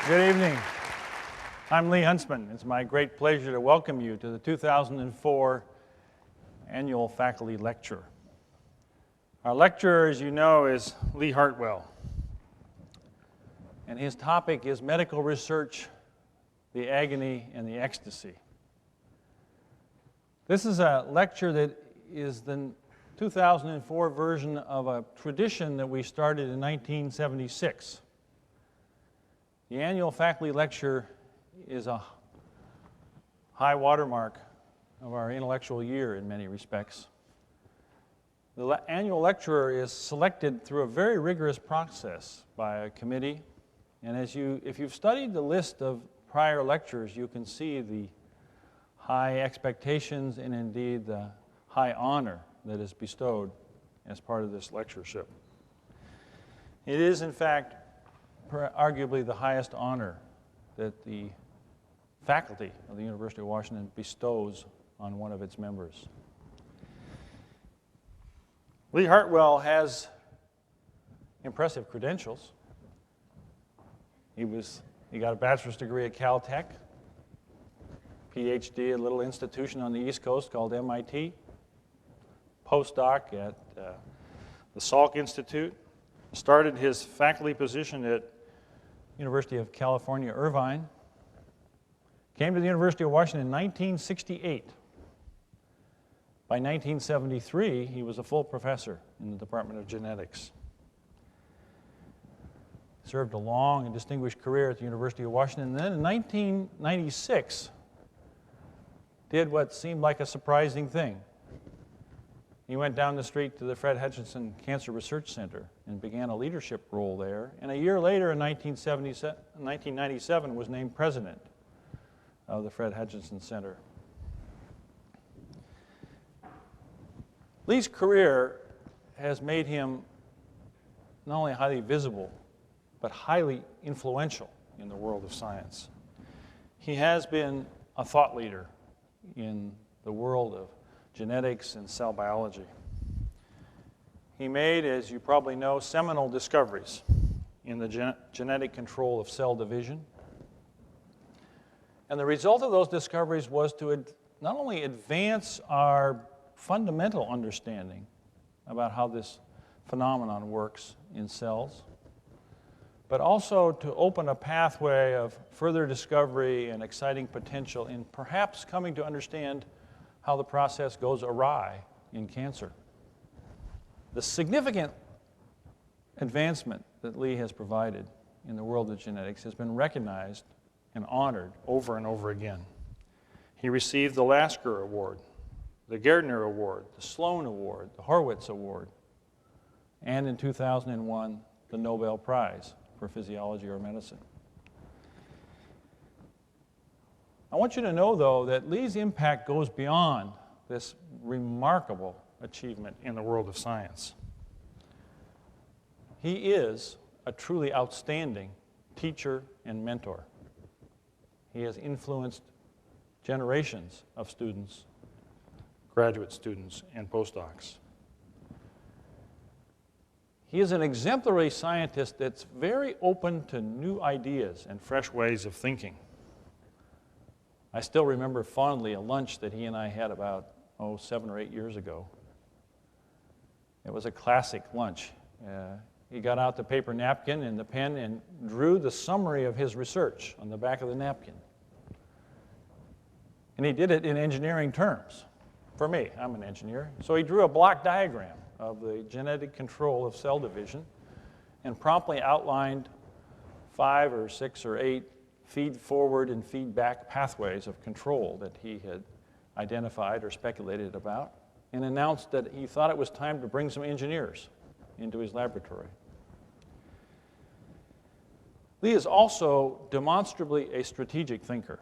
Good evening. I'm Lee Huntsman. It's my great pleasure to welcome you to the 2004 Annual Faculty Lecture. Our lecturer, as you know, is Lee Hartwell. And his topic is medical research, the agony, and the ecstasy. This is a lecture that is the 2004 version of a tradition that we started in 1976. The annual faculty lecture is a high watermark of our intellectual year in many respects. The annual lecturer is selected through a very rigorous process by a committee, and if you've studied the list of prior lectures, you can see the high expectations and indeed the high honor that is bestowed as part of this lectureship. It is, in fact, arguably the highest honor that the faculty of the University of Washington bestows on one of its members. Lee Hartwell has impressive credentials. He got a bachelor's degree at Caltech, PhD at a little institution on the East Coast called MIT, postdoc at the Salk Institute, started his faculty position at University of California, Irvine, came to the University of Washington in 1968. By 1973, he was a full professor in the Department of Genetics. Served a long and distinguished career at the University of Washington, and then in 1996, did what seemed like a surprising thing. He went down the street to the Hutchinson Cancer Research Center and began a leadership role there, and a year later in 1997 was named president of the Fred Hutchinson Center. Lee's career has made him not only highly visible, but highly influential in the world of science. He has been a thought leader in the world of genetics and cell biology. He made, as you probably know, seminal discoveries in the genetic control of cell division. And the result of those discoveries was to not only advance our fundamental understanding about how this phenomenon works in cells, but also to open a pathway of further discovery and exciting potential in perhaps coming to understand how the process goes awry in cancer. The significant advancement that Lee has provided in the world of genetics has been recognized and honored over and over again. He received the Lasker Award, the Gardner Award, the Sloan Award, the Horwitz Award, and in 2001, the Nobel Prize for Physiology or Medicine. I want you to know, though, that Lee's impact goes beyond this remarkable achievement in the world of science. He is a truly outstanding teacher and mentor. He has influenced generations of students, graduate students, and postdocs. He is an exemplary scientist that's very open to new ideas and fresh ways of thinking. I still remember fondly a lunch that he and I had about, 7 or 8 years ago. It was a classic lunch. He got out the paper napkin and the pen and drew the summary of his research on the back of the napkin. And he did it in engineering terms. For me, I'm an engineer. So he drew a block diagram of the genetic control of cell division and promptly outlined 5 or 6 or 8 feed-forward and feedback pathways of control that he had identified or speculated about, and announced that he thought it was time to bring some engineers into his laboratory. Lee is also demonstrably a strategic thinker,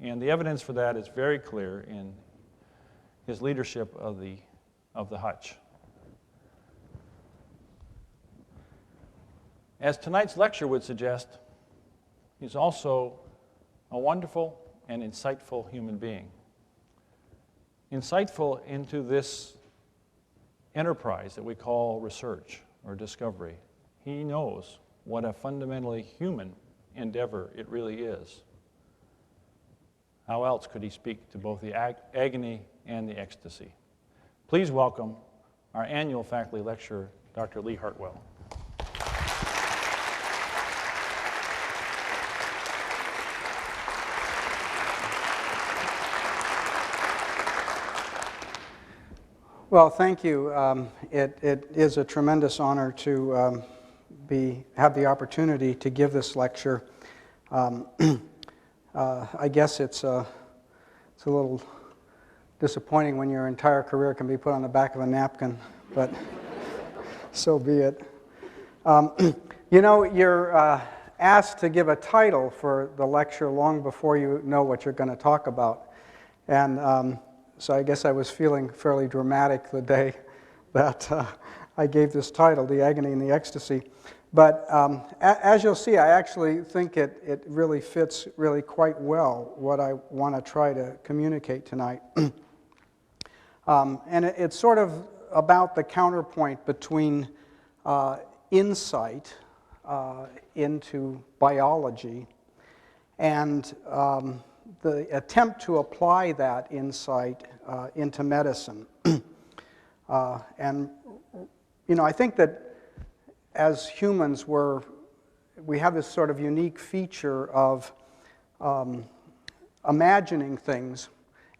and the evidence for that is very clear in his leadership of the Hutch. As tonight's lecture would suggest, he's also a wonderful and insightful human being. Insightful into this enterprise that we call research or discovery. He knows what a fundamentally human endeavor it really is. How else could he speak to both the agony and the ecstasy? Please welcome our annual faculty lecturer, Dr. Lee Hartwell. Well, thank you. It is a tremendous honor to have the opportunity to give this lecture. I guess it's a little disappointing when your entire career can be put on the back of a napkin, but so be it. You know, you're asked to give a title for the lecture long before you know what you're going to talk about. And so I guess I was feeling fairly dramatic the day that I gave this title, The Agony and the Ecstasy. But as you'll see, I actually think it really fits really quite well what I want to try to communicate tonight. And it's sort of about the counterpoint between insight into biology and the attempt to apply that insight into medicine. And, you know, I think that as humans, we have this sort of unique feature of imagining things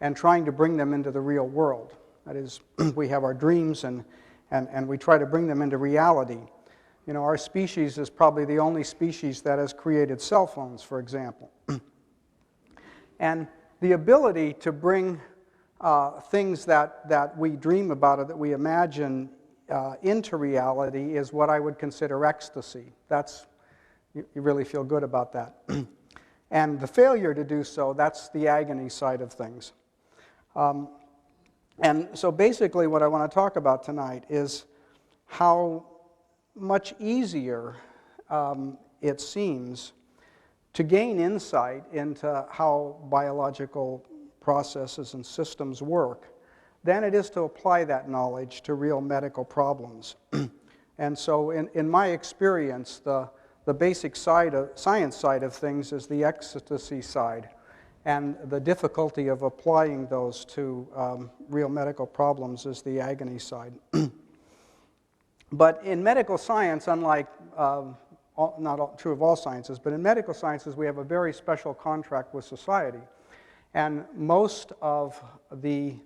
and trying to bring them into the real world. That is, we have our dreams and we try to bring them into reality. You know, our species is probably the only species that has created cell phones, for example. And the ability to bring things that we dream about or that we imagine into reality is what I would consider ecstasy. You really feel good about that. And the failure to do so, that's the agony side of things. And so basically what I want to talk about tonight is how much easier it seems to gain insight into how biological processes and systems work than it is to apply that knowledge to real medical problems. And so in my experience, the basic science side of things is the ecstasy side, and the difficulty of applying those to real medical problems is the agony side. But in medical science, unlike, not true of all sciences, but in medical sciences we have a very special contract with society. And most of the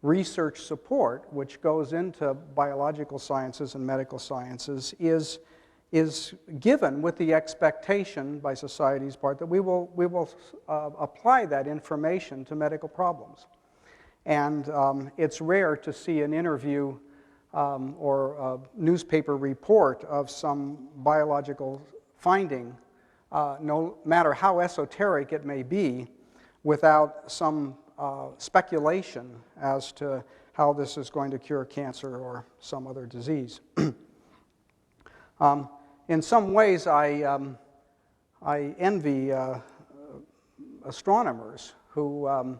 research support which goes into biological sciences and medical sciences is given with the expectation by society's part that we will apply that information to medical problems. And it's rare to see an interview or a newspaper report of some biological finding, no matter how esoteric it may be, without some speculation as to how this is going to cure cancer or some other disease. In some ways, I envy astronomers who,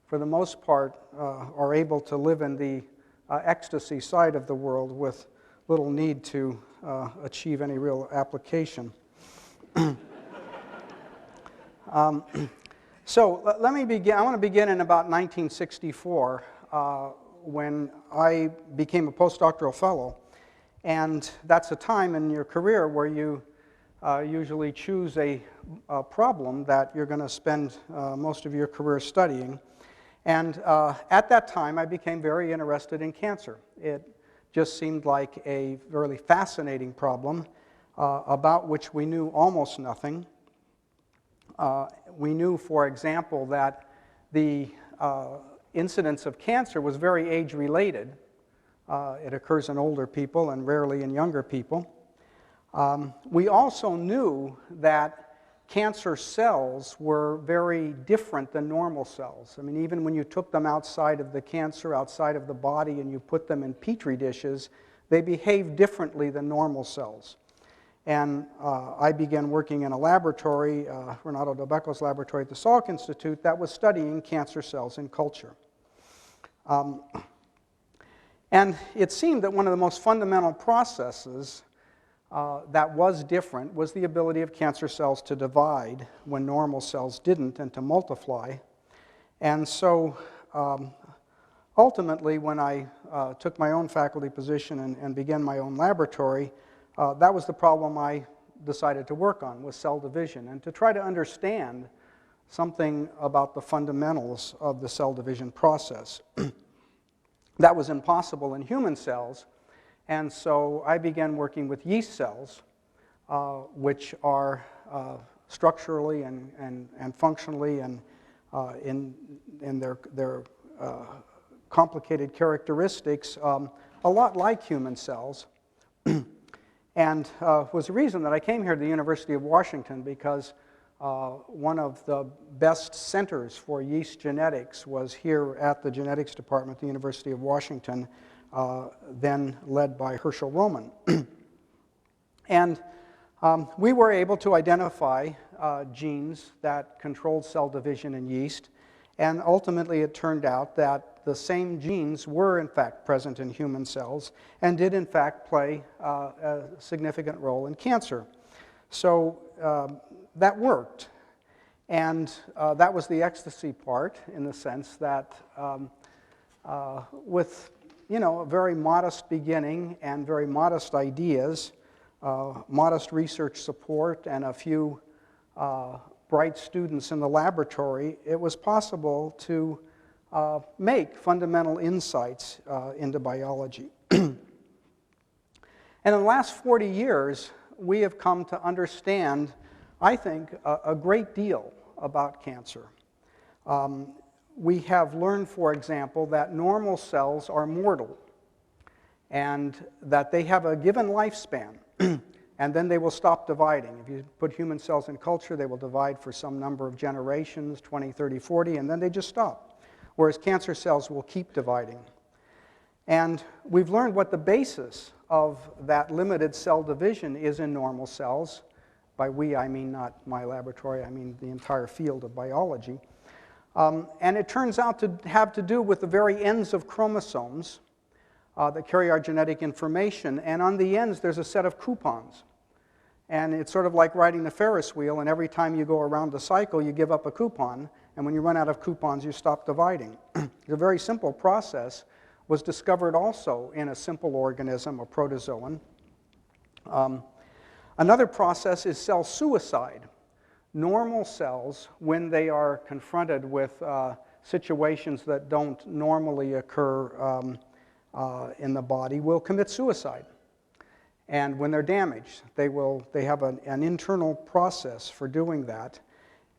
for the most part, are able to live in the ecstasy side of the world with little need to achieve any real application. So let me begin. I want to begin in about 1964 when I became a postdoctoral fellow. And that's a time in your career where you usually choose a problem that you're going to spend most of your career studying. And at that time, I became very interested in cancer. It just seemed like a really fascinating problem about which we knew almost nothing. We knew, for example, that the incidence of cancer was very age-related. It occurs in older people and rarely in younger people. We also knew that cancer cells were very different than normal cells. I mean, even when you took them outside of the cancer, outside of the body, and you put them in petri dishes, they behaved differently than normal cells. And I began working in a laboratory, Renato Del Becco's laboratory at the Salk Institute, that was studying cancer cells in culture. And it seemed that one of the most fundamental processes that was different was the ability of cancer cells to divide when normal cells didn't, and to multiply. And so ultimately, when I took my own faculty position and began my own laboratory, that was the problem I decided to work on, was cell division, and to try to understand something about the fundamentals of the cell division process. That was impossible in human cells, and so I began working with yeast cells, which are structurally and functionally and in their complicated characteristics a lot like human cells. And was the reason that I came here to the University of Washington, because one of the best centers for yeast genetics was here at the genetics department at the University of Washington, then led by Herschel Roman. And we were able to identify genes that controlled cell division in yeast, and ultimately it turned out that the same genes were in fact present in human cells and did in fact play a significant role in cancer. So that worked, and that was the ecstasy part, in the sense that with a very modest beginning and very modest ideas, modest research support, and a few bright students in the laboratory, it was possible to make fundamental insights into biology. And in the last 40 years, we have come to understand, I think, a great deal about cancer. We have learned, for example, that normal cells are mortal, and that they have a given lifespan, and then they will stop dividing. If you put human cells in culture, they will divide for some number of generations, 20, 30, 40, and then they just stop. Whereas cancer cells will keep dividing. And we've learned what the basis of that limited cell division is in normal cells. By we, I mean not my laboratory, I mean the entire field of biology. And it turns out to have to do with the very ends of chromosomes that carry our genetic information. And on the ends, there's a set of coupons. And it's sort of like riding the Ferris wheel, and every time you go around the cycle, you give up a coupon. And when you run out of coupons, you stop dividing. It's a very simple process. Was discovered also in a simple organism, a protozoan. Another process is cell suicide. Normal cells, when they are confronted with situations that don't normally occur in the body, will commit suicide. And when they're damaged, they have an internal process for doing that.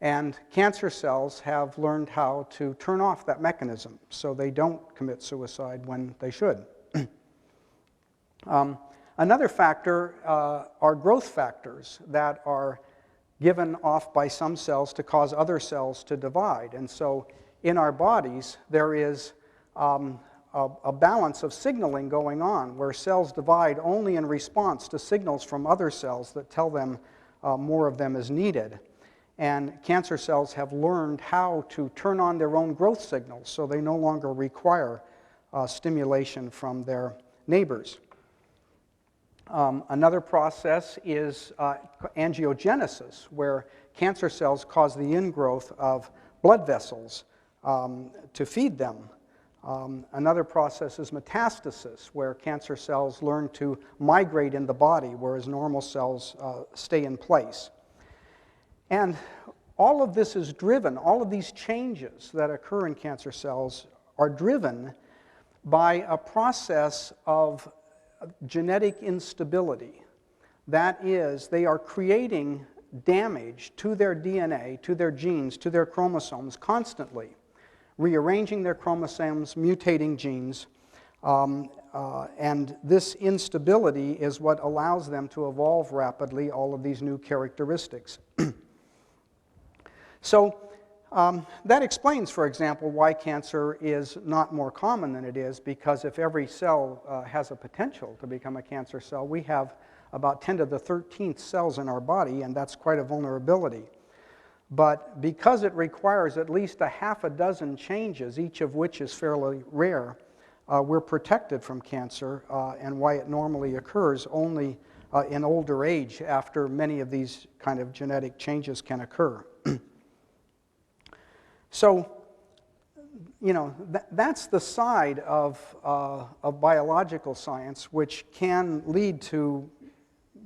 And cancer cells have learned how to turn off that mechanism, so they don't commit suicide when they should. Another factor are growth factors that are given off by some cells to cause other cells to divide. And so in our bodies, there is a balance of signaling going on, where cells divide only in response to signals from other cells that tell them more of them is needed. And cancer cells have learned how to turn on their own growth signals, so they no longer require stimulation from their neighbors. Another process is angiogenesis, where cancer cells cause the ingrowth of blood vessels to feed them. Another process is metastasis, where cancer cells learn to migrate in the body, whereas normal cells stay in place. And all of this is driven, all of these changes that occur in cancer cells are driven by a process of genetic instability. That is, they are creating damage to their DNA, to their genes, to their chromosomes constantly, rearranging their chromosomes, mutating genes, and this instability is what allows them to evolve rapidly all of these new characteristics. So that explains, for example, why cancer is not more common than it is, because if every cell has a potential to become a cancer cell, we have about 10 to the 13th cells in our body, and that's quite a vulnerability. But because it requires at least a half a dozen changes, each of which is fairly rare, we're protected from cancer, and why it normally occurs only in older age after many of these kind of genetic changes can occur. So, you know, that's the side of biological science which can lead to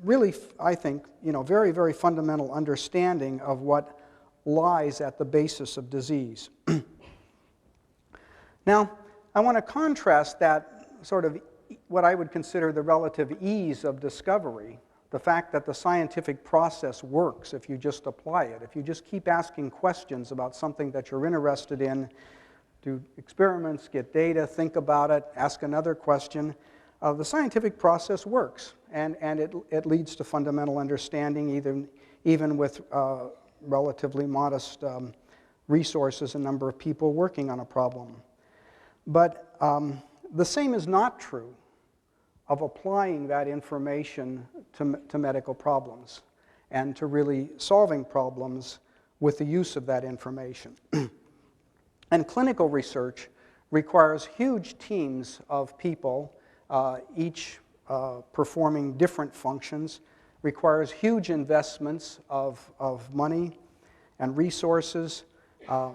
really, I think, you know, very, very fundamental understanding of what lies at the basis of disease. Now, I want to contrast that sort of what I would consider the relative ease of discovery, the fact that the scientific process works if you just apply it, if you just keep asking questions about something that you're interested in, do experiments, get data, think about it, ask another question. The scientific process works, and it leads to fundamental understanding even with relatively modest resources and number of people working on a problem. But the same is not true of applying that information to medical problems and to really solving problems with the use of that information. And clinical research requires huge teams of people, each performing different functions, requires huge investments of money and resources,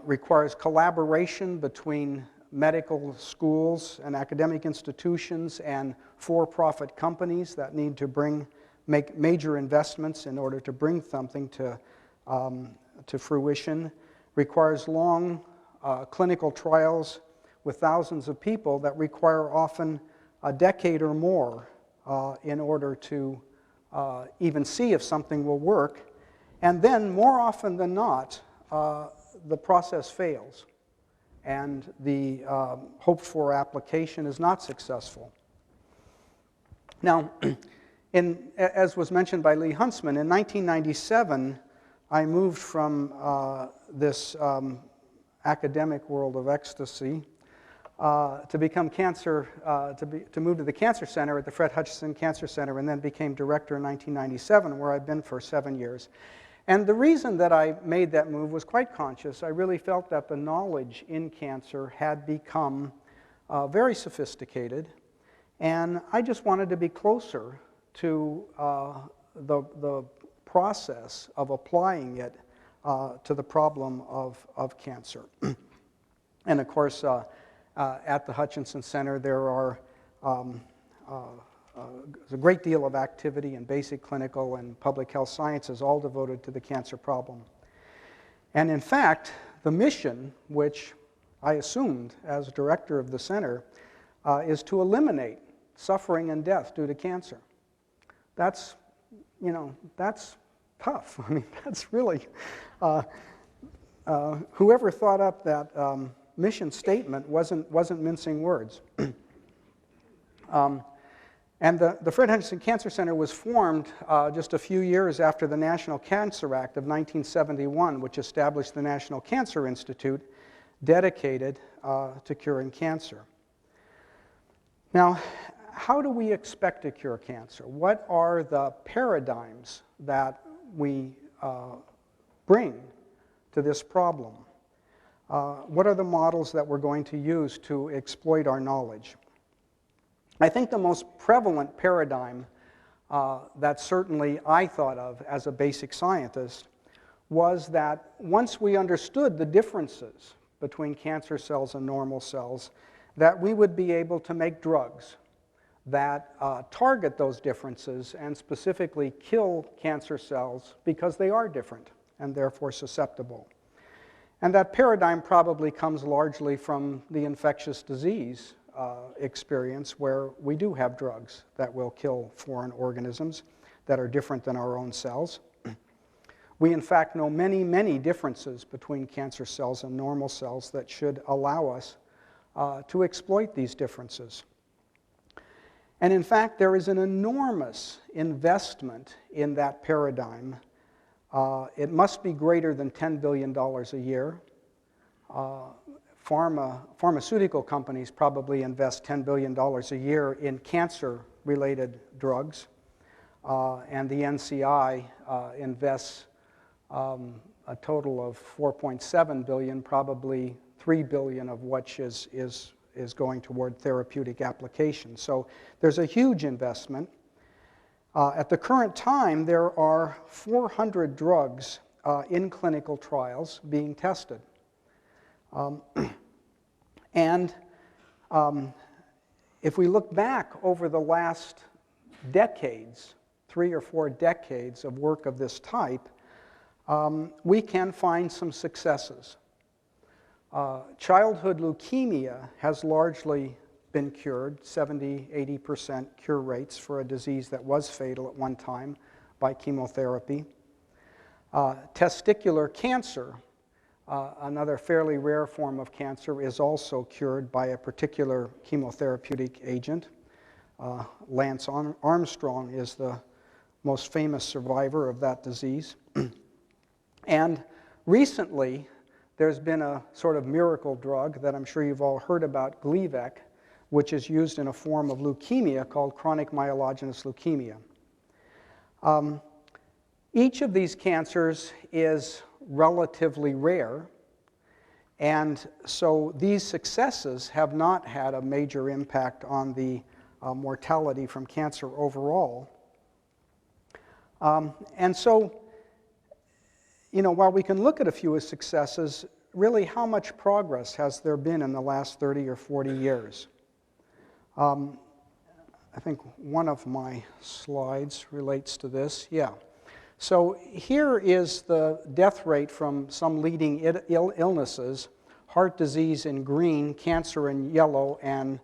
requires collaboration between medical schools and academic institutions and for-profit companies that need to make major investments in order to bring something to fruition, requires long clinical trials with thousands of people that require often a decade or more in order to even see if something will work. And then, more often than not, the process fails, and the hoped-for application is not successful. Now, as was mentioned by Lee Huntsman, in 1997, I moved from this academic world of ecstasy to become to move to the Cancer Center at the Fred Hutchinson Cancer Center, and then became director in 1997, where I've been for 7 years. And the reason that I made that move was quite conscious. I really felt that the knowledge in cancer had become very sophisticated, and I just wanted to be closer to the process of applying it to the problem of cancer. And of course, at the Hutchinson Center, there are there's a great deal of activity in basic clinical and public health sciences, all devoted to the cancer problem. And in fact, the mission, which I assumed as director of the center, is to eliminate suffering and death due to cancer. That's, you know, that's tough. I mean, that's really, whoever thought up that mission statement wasn't mincing words. And the Fred Hutchinson Cancer Center was formed just a few years after the National Cancer Act of 1971, which established the National Cancer Institute, dedicated to curing cancer. Now, how do we expect to cure cancer? What are the paradigms that we bring to this problem? What are the models that we're going to use to exploit our knowledge? I think the most prevalent paradigm that certainly I thought of as a basic scientist was that once we understood the differences between cancer cells and normal cells, that we would be able to make drugs that target those differences and specifically kill cancer cells because they are different and therefore susceptible. And that paradigm probably comes largely from the infectious disease experience, where we do have drugs that will kill foreign organisms that are different than our own cells. We, in fact, know many, many differences between cancer cells and normal cells that should allow us to exploit these differences. And in fact, there is an enormous investment in that paradigm. It must be greater than $10 billion a year. Pharmaceutical companies probably invest $10 billion a year in cancer-related drugs, and the NCI invests a total of $4.7 billion, probably $3 billion of which is going toward therapeutic applications. So there's a huge investment. At the current time, there are 400 drugs in clinical trials being tested. And if we look back over the last decades, 3 or 4 decades of work of this type, we can find some successes. Childhood leukemia has largely been cured, 70–80% cure rates for a disease that was fatal at one time by chemotherapy. Testicular cancer, another fairly rare form of cancer, is also cured by a particular chemotherapeutic agent. Lance Armstrong is the most famous survivor of that disease. And recently, there's been a sort of miracle drug that I'm sure you've all heard about, Gleevec, which is used in a form of leukemia called chronic myelogenous leukemia. Each of these cancers is relatively rare, and so these successes have not had a major impact on the mortality from cancer overall. And so, you know, while we can look at a few successes, really how much progress has there been in the last 30 or 40 years? I think one of my slides relates to this. Yeah. So here is the death rate from some leading illnesses: heart disease in green, cancer in yellow, and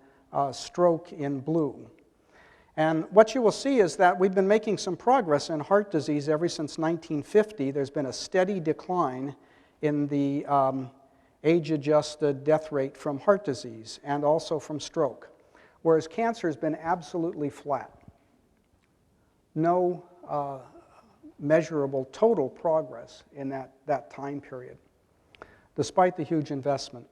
stroke in blue. And what you will see is that we've been making some progress in heart disease ever since 1950. There's been a steady decline in the age-adjusted death rate from heart disease and also from stroke, whereas cancer has been absolutely flat. No measurable total progress in that time period, despite the huge investment.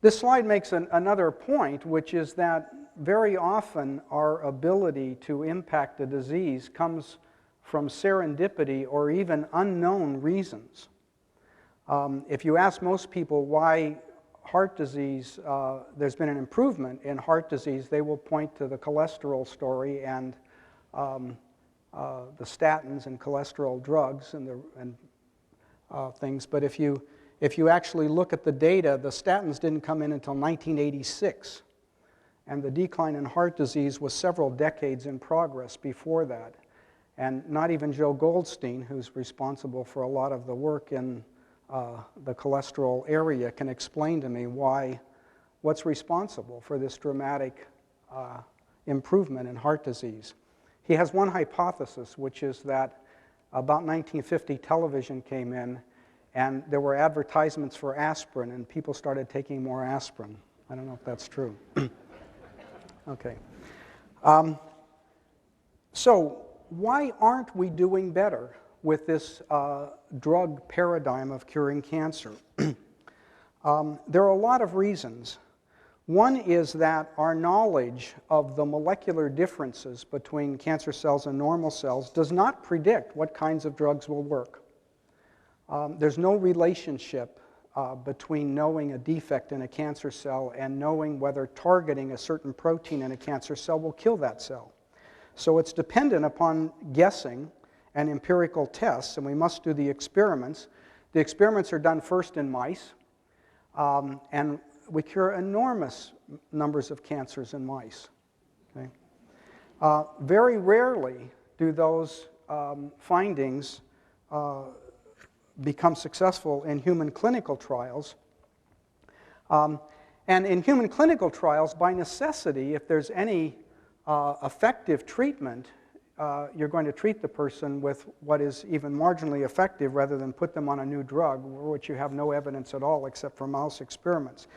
This slide makes another point, which is that very often our ability to impact a disease comes from serendipity or even unknown reasons. If you ask most people why heart disease, there's been an improvement in heart disease, they will point to the cholesterol story and the statins and cholesterol drugs and things. But if you actually look at the data, the statins didn't come in until 1986. And the decline in heart disease was several decades in progress before that. And not even Joe Goldstein, who's responsible for a lot of the work in the cholesterol area, can explain to me what's responsible for this dramatic improvement in heart disease. He has one hypothesis, which is that about 1950 television came in and there were advertisements for aspirin and people started taking more aspirin. I don't know if that's true. Okay. So why aren't we doing better with this drug paradigm of curing cancer? There are a lot of reasons. One is that our knowledge of the molecular differences between cancer cells and normal cells does not predict what kinds of drugs will work. There's no relationship between knowing a defect in a cancer cell and knowing whether targeting a certain protein in a cancer cell will kill that cell. So it's dependent upon guessing and empirical tests, and we must do the experiments. The experiments are done first in mice, and we cure enormous numbers of cancers in mice. Okay? Very rarely do those findings become successful in human clinical trials. And in human clinical trials, by necessity, if there's any effective treatment, you're going to treat the person with what is even marginally effective rather than put them on a new drug, for which you have no evidence at all except for mouse experiments.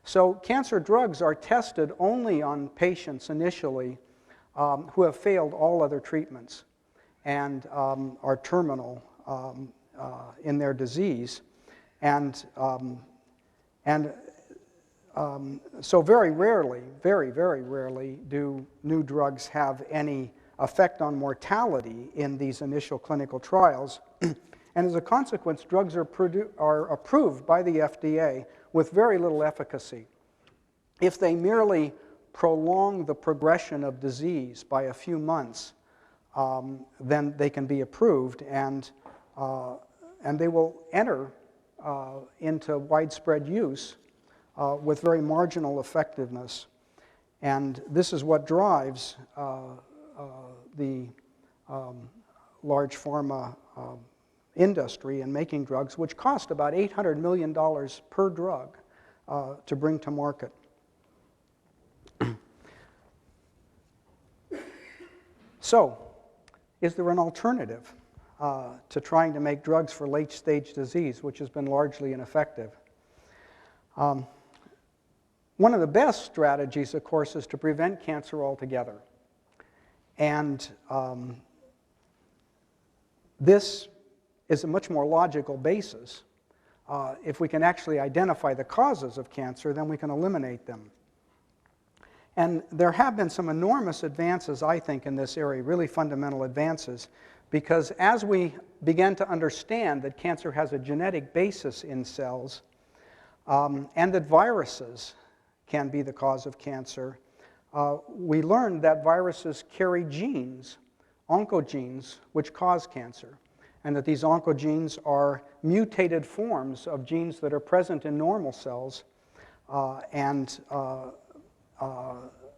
So cancer drugs are tested only on patients initially who have failed all other treatments and are terminal in their disease. So very rarely, very, very rarely do new drugs have any effect on mortality in these initial clinical trials. And as a consequence, drugs are approved by the FDA with very little efficacy. If they merely prolong the progression of disease by a few months, then they can be approved, and they will enter into widespread use with very marginal effectiveness. And this is what drives the large pharma industry in making drugs, which cost about $800 million per drug to bring to market. So, is there an alternative to trying to make drugs for late-stage disease, which has been largely ineffective? One of the best strategies, of course, is to prevent cancer altogether. And this is a much more logical basis. If we can actually identify the causes of cancer, then we can eliminate them. And there have been some enormous advances, I think, in this area, really fundamental advances, because as we began to understand that cancer has a genetic basis in cells, and that viruses can be the cause of cancer, we learned that viruses carry genes, oncogenes, which cause cancer, and that these oncogenes are mutated forms of genes that are present in normal cells and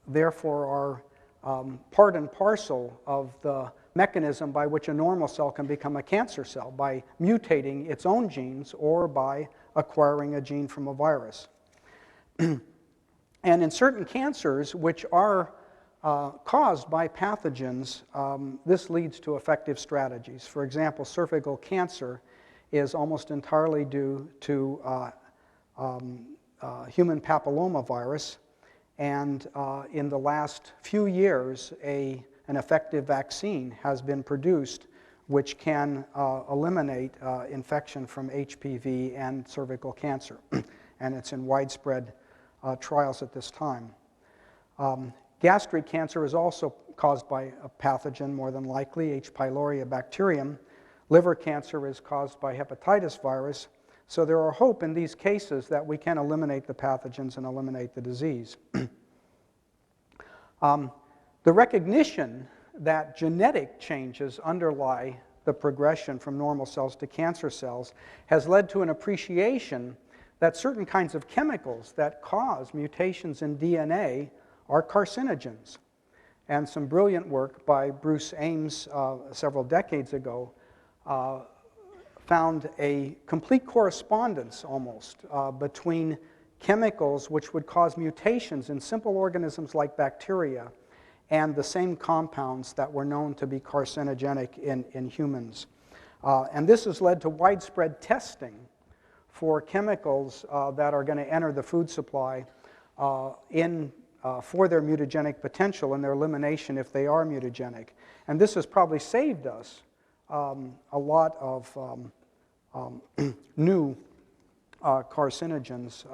therefore are part and parcel of the mechanism by which a normal cell can become a cancer cell, by mutating its own genes or by acquiring a gene from a virus. And in certain cancers, which are caused by pathogens, this leads to effective strategies. For example, cervical cancer is almost entirely due to human papillomavirus, and in the last few years, an effective vaccine has been produced which can eliminate infection from HPV and cervical cancer, and it's in widespread trials at this time. Gastric cancer is also caused by a pathogen, more than likely, H. pylori bacterium. Liver cancer is caused by hepatitis virus. So there are hope in these cases that we can eliminate the pathogens and eliminate the disease. The recognition that genetic changes underlie the progression from normal cells to cancer cells has led to an appreciation that certain kinds of chemicals that cause mutations in DNA are carcinogens. And some brilliant work by Bruce Ames several decades ago found a complete correspondence almost between chemicals which would cause mutations in simple organisms like bacteria and the same compounds that were known to be carcinogenic in humans. And this has led to widespread testing for chemicals that are going to enter the food supply for their mutagenic potential and their elimination if they are mutagenic. And this has probably saved us a lot of new carcinogens.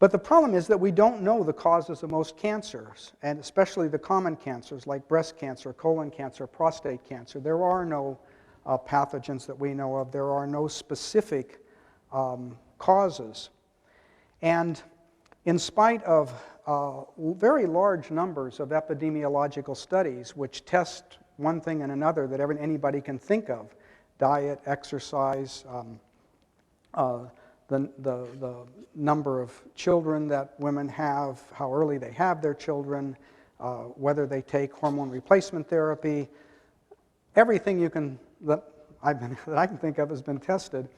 But the problem is that we don't know the causes of most cancers, and especially the common cancers like breast cancer, colon cancer, prostate cancer. There are no pathogens that we know of. There are no specific causes. And in spite of very large numbers of epidemiological studies which test one thing and another that anybody can think of, diet, exercise, the number of children that women have, how early they have their children, whether they take hormone replacement therapy, everything that I can think of has been tested.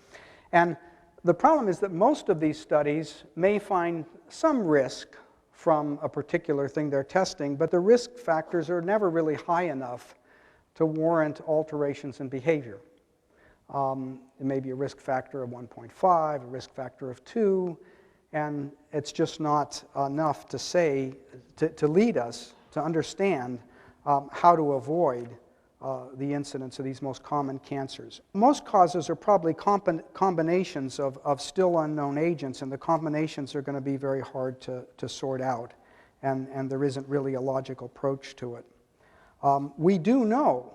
And the problem is that most of these studies may find some risk from a particular thing they're testing, but the risk factors are never really high enough to warrant alterations in behavior. It may be a risk factor of 1.5, a risk factor of 2, and it's just not enough to say, to lead us to understand how to avoid the incidence of these most common cancers. Most causes are probably combinations of still unknown agents, and the combinations are going to be very hard to sort out, and there isn't really a logical approach to it. We do know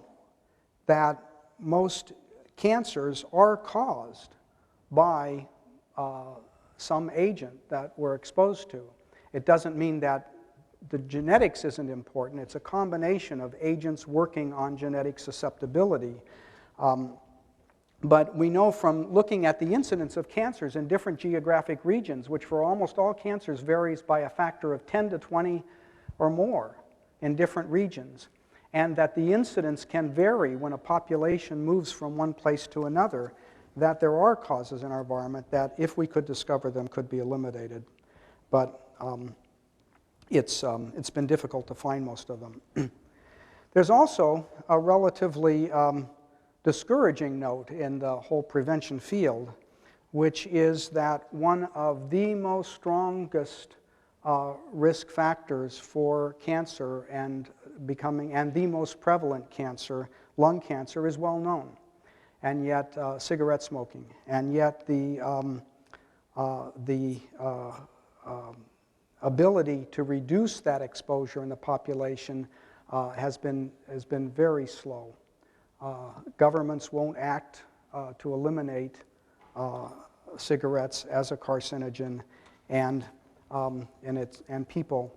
that most cancers are caused by some agent that we're exposed to. It doesn't mean that the genetics isn't important. It's a combination of agents working on genetic susceptibility. But we know from looking at the incidence of cancers in different geographic regions, which for almost all cancers varies by a factor of 10 to 20 or more in different regions, and that the incidence can vary when a population moves from one place to another, that there are causes in our environment that, if we could discover them, could be eliminated. But it's been difficult to find most of them. There's also a relatively discouraging note in the whole prevention field, which is that one of the most strongest risk factors for cancer and the most prevalent cancer, lung cancer, is well known, and yet cigarette smoking, and yet the ability to reduce that exposure in the population has been very slow. Governments won't act to eliminate cigarettes as a carcinogen, and people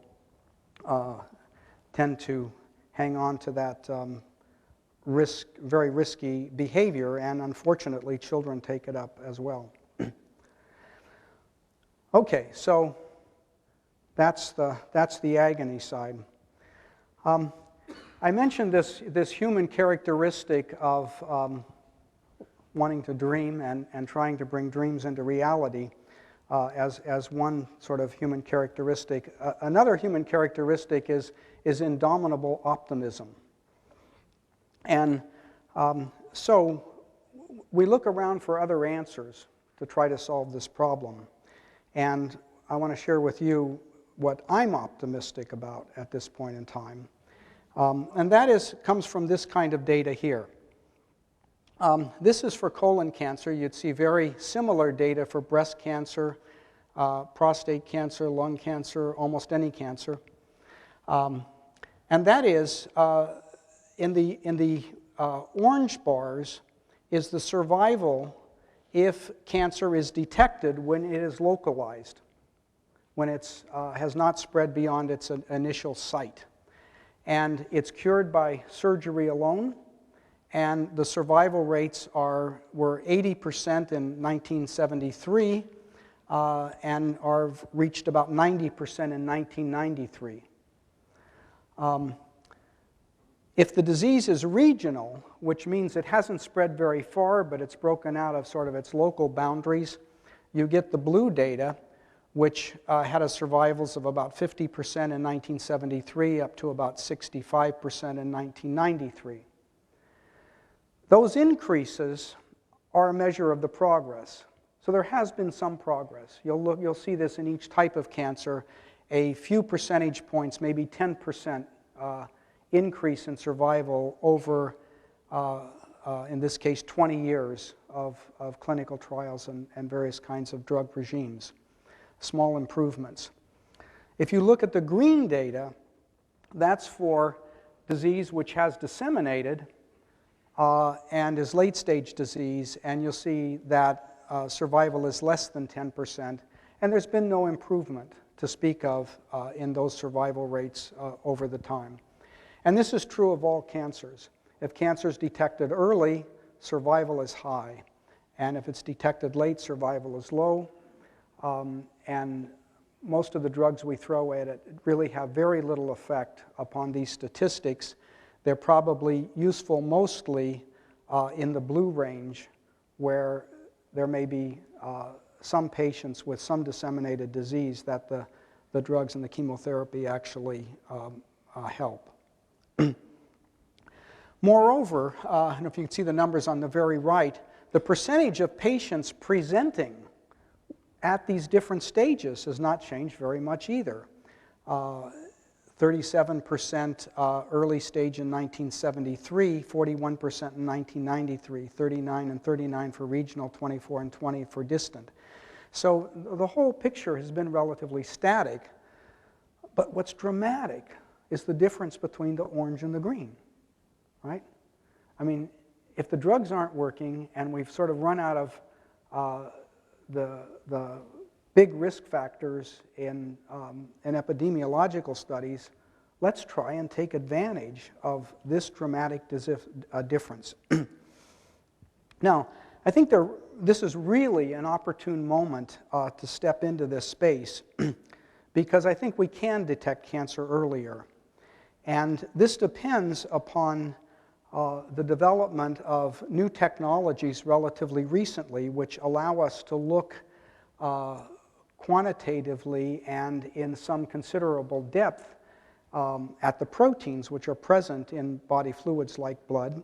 tend to hang on to that very risky behavior, and unfortunately, children take it up as well. Okay, so that's the agony side. I mentioned this human characteristic of wanting to dream and trying to bring dreams into reality as one sort of human characteristic. Another human characteristic is indomitable optimism. And so we look around for other answers to try to solve this problem. And I want to share with you what I'm optimistic about at this point in time. And that comes from this kind of data here. This is for colon cancer. You'd see very similar data for breast cancer, prostate cancer, lung cancer, almost any cancer. And that is, in the orange bars, is the survival if cancer is detected when it is localized, when it has not spread beyond its initial site. And it's cured by surgery alone, and the survival rates were 80% in 1973 and are reached about 90% in 1993. If the disease is regional, which means it hasn't spread very far, but it's broken out of sort of its local boundaries, you get the blue data, which had a survivals of about 50% in 1973 up to about 65% in 1993. Those increases are a measure of the progress. So there has been some progress. You'll see this in each type of cancer, a few percentage points, maybe 10% increase in survival over, in this case, 20 years of clinical trials and various kinds of drug regimes. Small improvements. If you look at the green data, that's for disease which has disseminated and is late-stage disease, and you'll see that survival is less than 10%, and there's been no improvement to speak of in those survival rates over the time. And this is true of all cancers. If cancer is detected early, survival is high, and if it's detected late, survival is low. And most of the drugs we throw at it really have very little effect upon these statistics. They're probably useful mostly in the blue range, where there may be some patients with some disseminated disease that the drugs and the chemotherapy actually help. Moreover, and if you can see the numbers on the very right, the percentage of patients presenting at these different stages has not changed very much either. 37% early stage in 1973, 41% in 1993, 39 and 39 for regional, 24 and 20 for distant. So the whole picture has been relatively static, but what's dramatic is the difference between the orange and the green, right? I mean, if the drugs aren't working and we've sort of run out of the big risk factors in epidemiological studies, let's try and take advantage of this dramatic difference. Now, I think this is really an opportune moment to step into this space because I think we can detect cancer earlier. And this depends upon the development of new technologies relatively recently, which allow us to look quantitatively and in some considerable depth at the proteins which are present in body fluids like blood.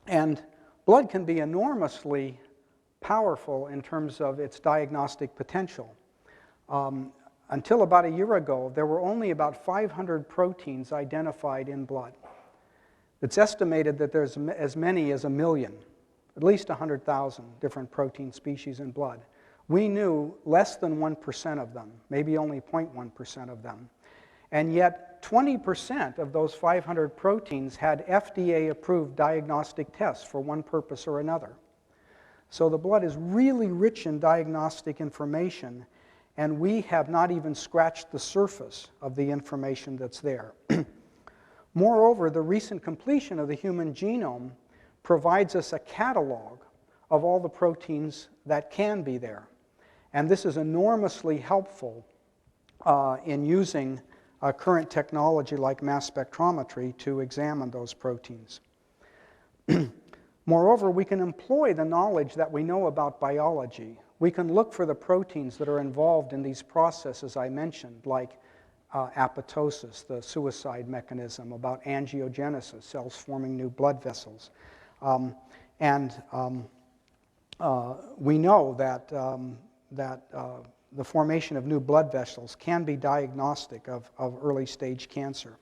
And blood can be enormously powerful in terms of its diagnostic potential. Until about a year ago, there were only about 500 proteins identified in blood. It's estimated that there's as many as 1 million, at least 100,000 different protein species in blood. We knew less than 1% of them, maybe only 0.1% of them. And yet 20% of those 500 proteins had FDA-approved diagnostic tests for one purpose or another. So the blood is really rich in diagnostic information, and we have not even scratched the surface of the information that's there. Moreover, the recent completion of the human genome provides us a catalog of all the proteins that can be there. And this is enormously helpful in using current technology like mass spectrometry to examine those proteins. Moreover, we can employ the knowledge that we know about biology. We can look for the proteins that are involved in these processes I mentioned, like apoptosis, the suicide mechanism, about angiogenesis, cells forming new blood vessels. We know that, the formation of new blood vessels can be diagnostic of early stage cancer.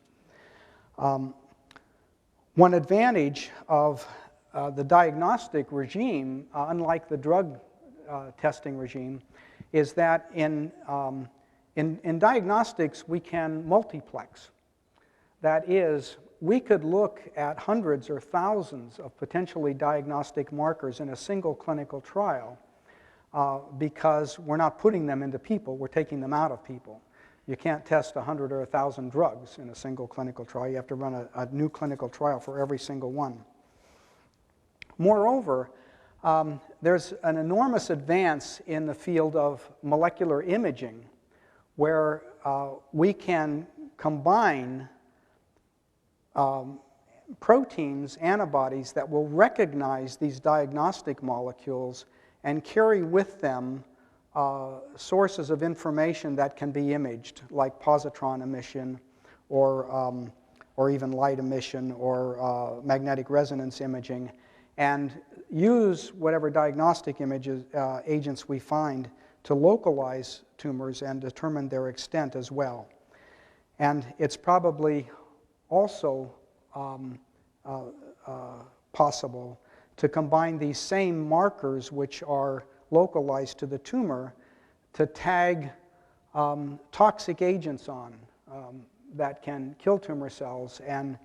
One advantage of the diagnostic regime, unlike the drug testing regime, is that in diagnostics we can multiplex. That is, we could look at hundreds or thousands of potentially diagnostic markers in a single clinical trial because we're not putting them into people, we're taking them out of people. You can't test 100 or 1,000 drugs in a single clinical trial. You have to run a new clinical trial for every single one. Moreover, there's an enormous advance in the field of molecular imaging where we can combine proteins, antibodies that will recognize these diagnostic molecules and carry with them sources of information that can be imaged, like positron emission or even light emission or magnetic resonance imaging, and use whatever diagnostic agents we find to localize tumors and determine their extent as well. And it's probably also possible to combine these same markers which are localized to the tumor to tag toxic agents on that can kill tumor cells and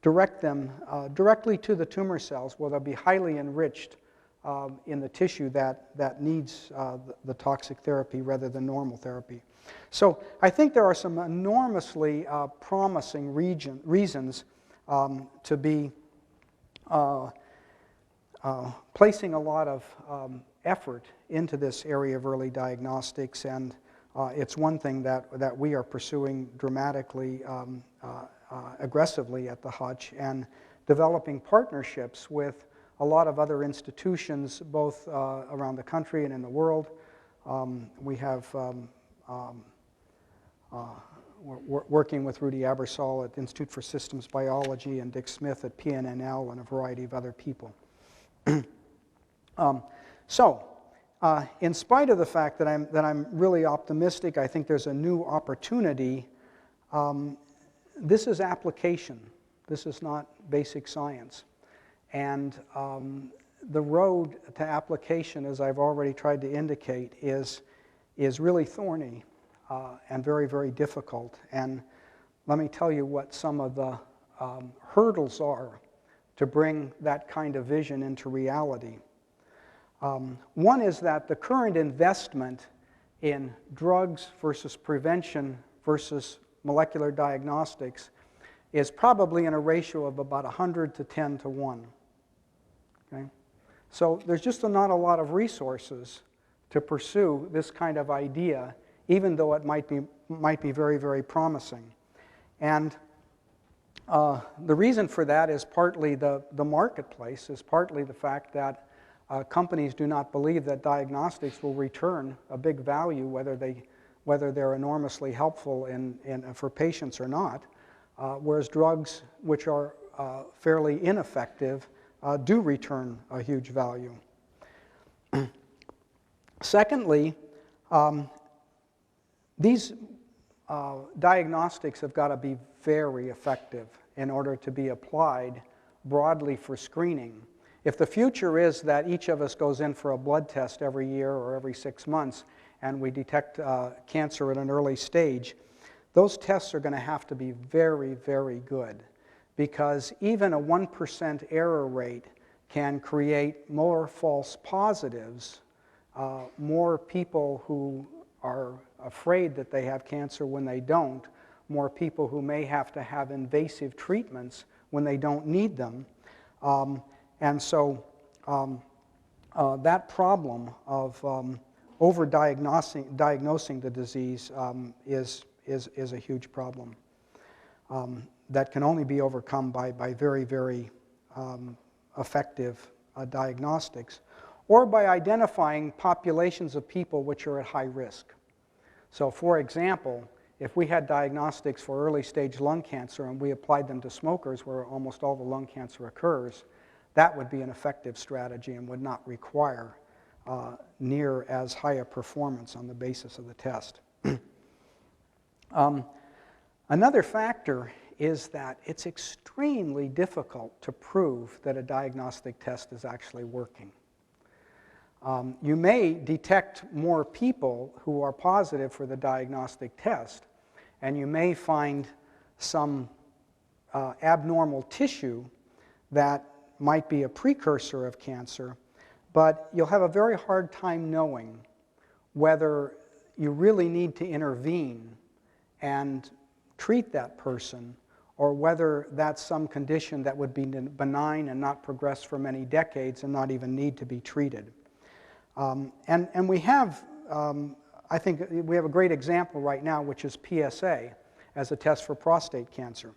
direct them directly to the tumor cells where they'll be highly enriched in the tissue that needs the toxic therapy rather than normal therapy. So I think there are some enormously promising reasons to be placing a lot of effort into this area of early diagnostics, and it's one thing that we are pursuing dramatically, aggressively at the Hutch, and developing partnerships with a lot of other institutions, both around the country and in the world. We have we're working with Rudy Abersol at the Institute for Systems Biology and Dick Smith at PNNL and a variety of other people. In spite of the fact that I'm really optimistic, I think there's a new opportunity. This is application. This is not basic science. And the road to application, as I've already tried to indicate, is really thorny and very, very difficult. And let me tell you what some of the hurdles are to bring that kind of vision into reality. One is that the current investment in drugs versus prevention versus molecular diagnostics is probably in a ratio of about 100 to 10 to 1. Okay? So there's just not a lot of resources to pursue this kind of idea, even though it might be very, very promising. And the reason for that is partly the marketplace, is partly the fact that companies do not believe that diagnostics will return a big value, whether they're enormously helpful for patients or not, whereas drugs which are fairly ineffective do return a huge value. Secondly, these diagnostics have got to be very effective in order to be applied broadly for screening. If the future is that each of us goes in for a blood test every year or every 6 months and we detect cancer at an early stage, those tests are going to have to be very, very good, because even a 1% error rate can create more false positives, more people who are afraid that they have cancer when they don't, more people who may have to have invasive treatments when they don't need them. And so that problem of over-diagnosing the disease is a huge problem that can only be overcome by very, very effective diagnostics, or by identifying populations of people which are at high risk. So for example, if we had diagnostics for early stage lung cancer and we applied them to smokers where almost all the lung cancer occurs, that would be an effective strategy and would not require near as high a performance on the basis of the test. Another factor is that it's extremely difficult to prove that a diagnostic test is actually working. You may detect more people who are positive for the diagnostic test, and you may find some abnormal tissue that might be a precursor of cancer, but you'll have a very hard time knowing whether you really need to intervene and treat that person, or whether that's some condition that would be benign and not progress for many decades and not even need to be treated. And we have, I think we have a great example right now, which is PSA as a test for prostate cancer.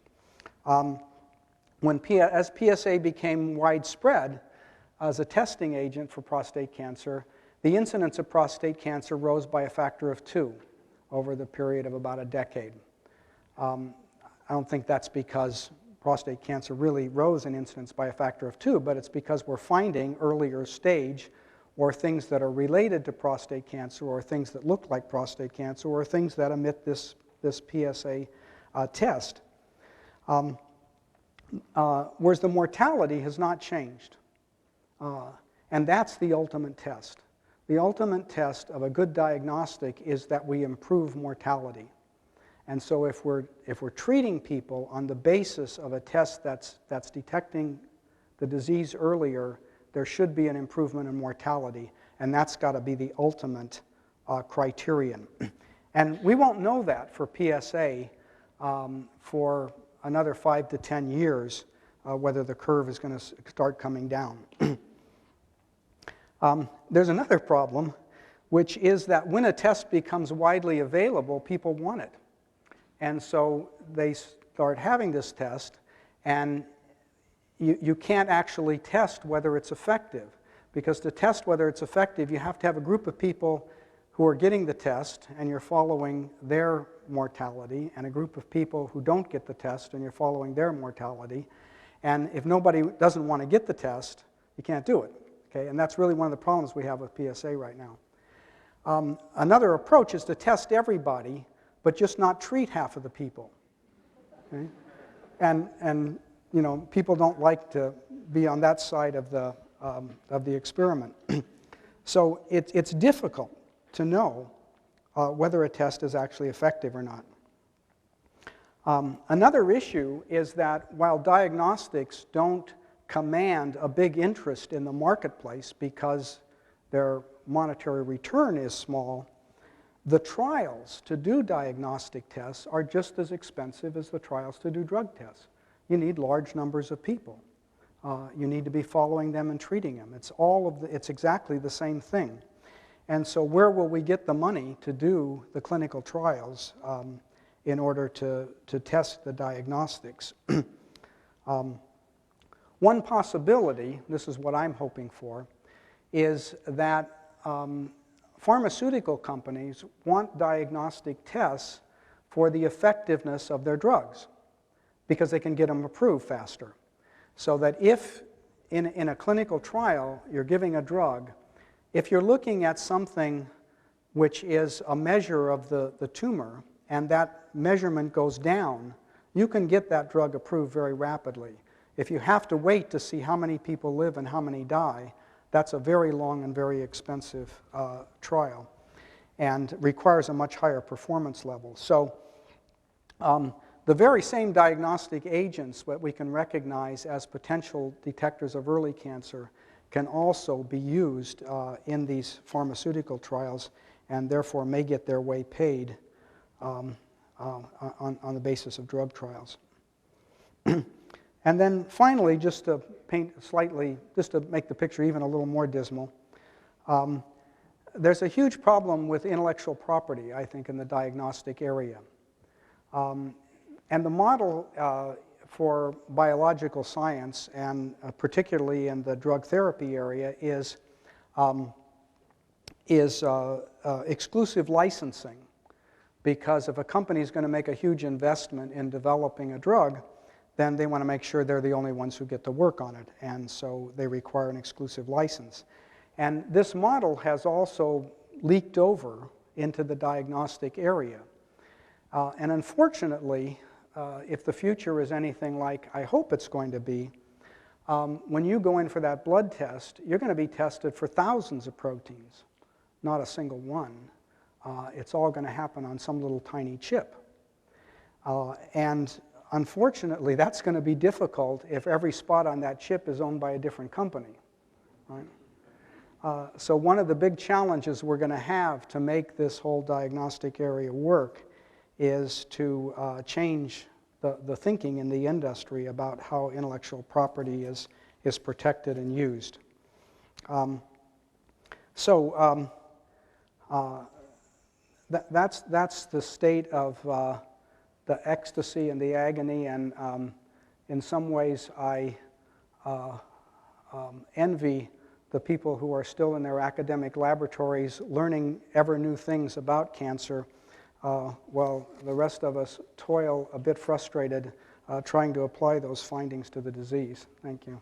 As PSA became widespread as a testing agent for prostate cancer, the incidence of prostate cancer rose by a factor of 2 over the period of about a decade. I don't think that's because prostate cancer really rose in incidence by a factor of 2, but it's because we're finding earlier stage, or things that are related to prostate cancer, or things that look like prostate cancer, or things that emit this PSA test. Whereas the mortality has not changed. And that's the ultimate test. The ultimate test of a good diagnostic is that we improve mortality. And so if we're treating people on the basis of a test that's detecting the disease earlier, there should be an improvement in mortality, and that's got to be the ultimate criterion. And we won't know that for PSA for another 5 to 10 years, whether the curve is going to start coming down. There's another problem, which is that when a test becomes widely available, people want it. And so they start having this test, and you can't actually test whether it's effective. Because to test whether it's effective, you have to have a group of people who are getting the test, and you're following their mortality, and a group of people who don't get the test, and you're following their mortality. And if nobody doesn't want to get the test, you can't do it. Okay? And that's really one of the problems we have with PSA right now. Another approach is to test everybody, but just not treat half of the people. Okay? And you know, people don't like to be on that side of the experiment. So it's difficult to know whether a test is actually effective or not. Another issue is that while diagnostics don't command a big interest in the marketplace because their monetary return is small, the trials to do diagnostic tests are just as expensive as the trials to do drug tests. You need large numbers of people. You need to be following them and treating them. It's exactly the same thing. And so where will we get the money to do the clinical trials in order to test the diagnostics? One possibility, this is what I'm hoping for, is that pharmaceutical companies want diagnostic tests for the effectiveness of their drugs because they can get them approved faster. So that if in a clinical trial you're giving a drug, if you're looking at something which is a measure of the tumor and that measurement goes down, you can get that drug approved very rapidly. If you have to wait to see how many people live and how many die, that's a very long and very expensive trial and requires a much higher performance level. So the very same diagnostic agents that we can recognize as potential detectors of early cancer can also be used in these pharmaceutical trials and therefore may get their way paid on the basis of drug trials. And then finally, just to make the picture even a little more dismal, there's a huge problem with intellectual property, I think, in the diagnostic area. And the model for biological science, and particularly in the drug therapy area, is exclusive licensing. Because if a company is going to make a huge investment in developing a drug, then they want to make sure they're the only ones who get to work on it, and so they require an exclusive license. And this model has also leaked over into the diagnostic area. And unfortunately, if the future is anything like I hope it's going to be, when you go in for that blood test, you're going to be tested for thousands of proteins, not a single one. It's all going to happen on some little tiny chip. And unfortunately, that's going to be difficult if every spot on that chip is owned by a different company, right? So one of the big challenges we're going to have to make this whole diagnostic area work is to change the thinking in the industry about how intellectual property is protected and used. That's the state of the Ecstasy and the Agony, and in some ways I envy the people who are still in their academic laboratories learning ever new things about cancer, while the rest of us toil a bit frustrated trying to apply those findings to the disease. Thank you.